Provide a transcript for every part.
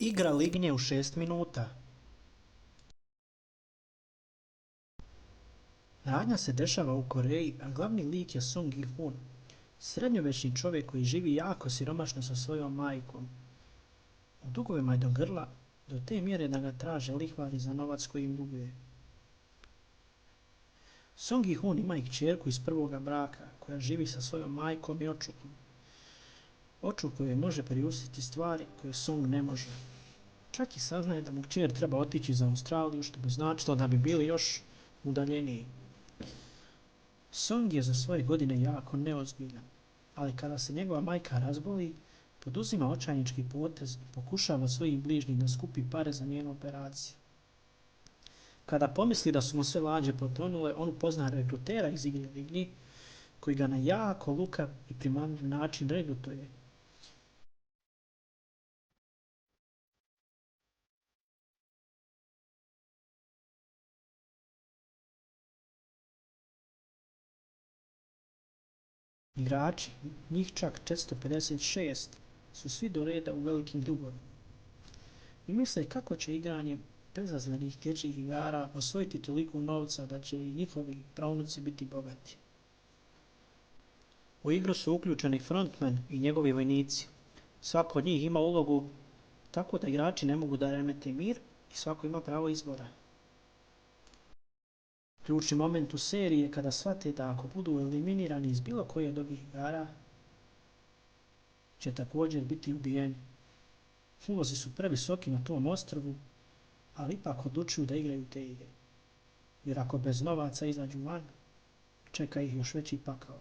Igra lignje u 6 minuta. Radnja se dešava u Koreji, a glavni lik je Sung Gi-hun, srednjovječni čovjek koji živi jako siromašno sa svojom majkom. U dugovima je do grla, do te mjere da ga traže lihvari za novac koji im duguje. Sung Gi-hun ima i kćerku iz prvoga braka, koja živi sa svojom majkom i očuhom. Očuh koji može priuštiti stvari koje Sung ne može. Čak i saznaje da mu kćer treba otići za Australiju, što bi značilo da bi bili još udaljeniji. Song je za svoje godine jako neozbiljan, ali kada se njegova majka razboli, poduzima očajnički potez i pokušava svojim bližnjim da skupi pare za njenu operaciju. Kada pomisli da su mu sve lađe potonule, on upozna regrutera iz igre lignji, koji ga na jako lukav i primamljiv način regrutuje. Igrači, njih čak 456, su svi do reda u velikim dugovima i misle kako će igranjem bezazlenih dječjih igara osvojiti toliko novca da će i njihovi praunuci biti bogati. U igru su uključeni frontman i njegovi vojnici. Svako od njih ima ulogu tako da igrači ne mogu da remete mir i svako ima pravo izbora. Ključni moment u seriji je kada shvate da ako budu eliminirani iz bilo koje od ovih igara, će također biti ubijeni. Ulozi su previsoki na tom ostrvu, ali ipak odlučuju da igraju te igre. Jer ako bez novaca izađu van, čeka ih još veći pakao.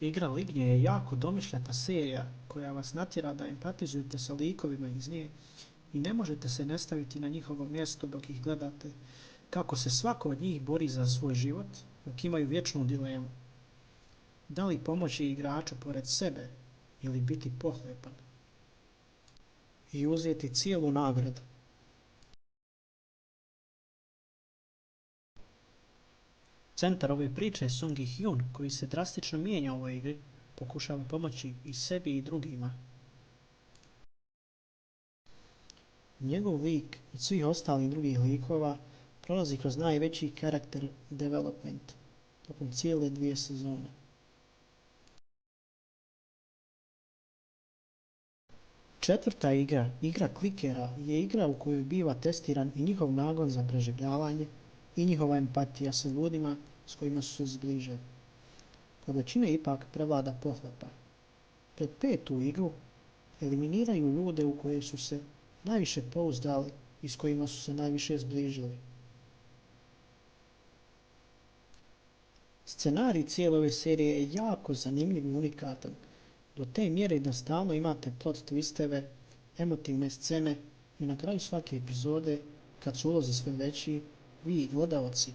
Igra lignje je jako domišljata serija koja vas natjera da empatizujete sa likovima iz nje i ne možete se ne staviti na njihovo mjesto dok ih gledate, kako se svako od njih bori za svoj život, dok imaju vječnu dilemu. Da li pomoći igraču pored sebe ili biti pohlepan i uzeti cijelu nagradu. Centar ove priče je Sung Gi-hun koji se drastično mijenja u ovoj igri, pokušava pomoći i sebi i drugima. Njegov lik od svih ostalih drugih likova prolazi kroz najveći karakter development tokom cijele 2 sezone. Četvrta igra, igra klikera, je igra u kojoj biva testiran i njihov nagon za preživljavanje i njihova empatija sa ljudima s kojima su se zbližili. Kod većine ipak prevlada pohlepa. Pred petu igru eliminiraju ljude u koje su se najviše pouzdali i s kojima su se najviše zbližili. Scenarij cijele ove serije je jako zanimljiv i unikatan, do te mjere da stalno imate plot twisteve, emotivne scene i na kraju svake epizode, kad su ulozi sve veći, vi gledaoci,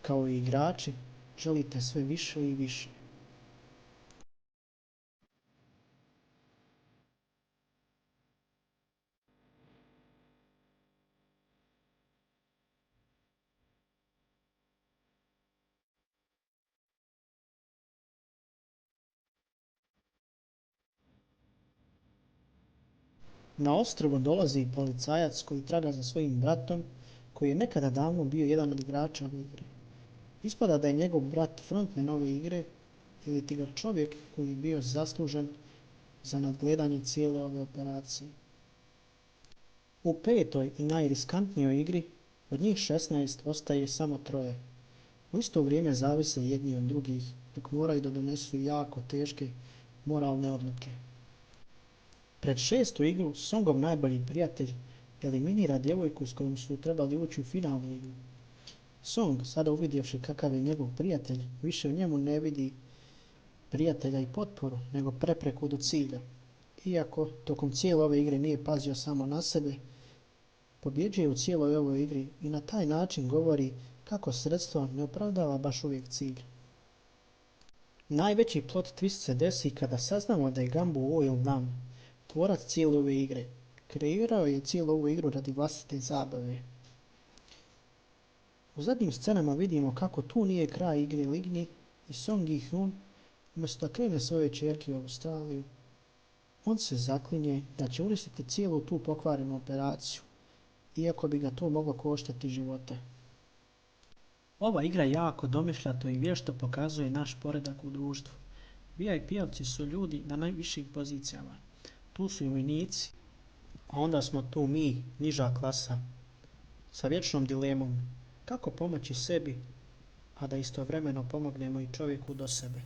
kao i igrači, želite sve više i više. Na ostrvo dolazi policajac koji traga za svojim bratom, koji je nekada davno bio jedan od igrača ove igre. Ispada da je njegov brat frontman ove igre ili ti ga čovjek koji je bio zaslužen za nadgledanje cijele ove operacije. U petoj i najriskantnijoj igri od njih 16 ostaje samo troje. U isto vrijeme zavise jedni od drugih dok moraju da donesu jako teške moralne odluke. Pred šestu igru Songov najbolji prijatelj eliminira djevojku s kojom su trebali ući u finalnu igru. Song, sada uvidjevši kakav je njegov prijatelj, više u njemu ne vidi prijatelja i potporu, nego prepreku do cilja. Iako tokom cijele ove igre nije pazio samo na sebe, pobjeđuje u cijeloj ovoj igri i na taj način govori kako sredstvo ne opravdava baš uvijek cilj. Najveći plot twist se desi kada saznamo da je Gambu Oil Nam tvorac cijele ove igre Kreirao je cijelu ovu igru radi vlastite zabave. U zadnjim scenama vidimo kako tu nije kraj igre Ligni i Song Ji-hyun umjesto da krene svoje ćerke u Australiju, on se zaklinje da će uništiti cijelu tu pokvarenu operaciju, iako bi ga to moglo koštati života. Ova igra jako domišljato i vješto pokazuje naš poredak u društvu. VIP-ovci su ljudi na najvišim pozicijama. Tu su i vojnici, a onda smo tu mi, niža klasa, sa vječnom dilemom kako pomoći sebi, a da istovremeno pomognemo i čovjeku do sebe.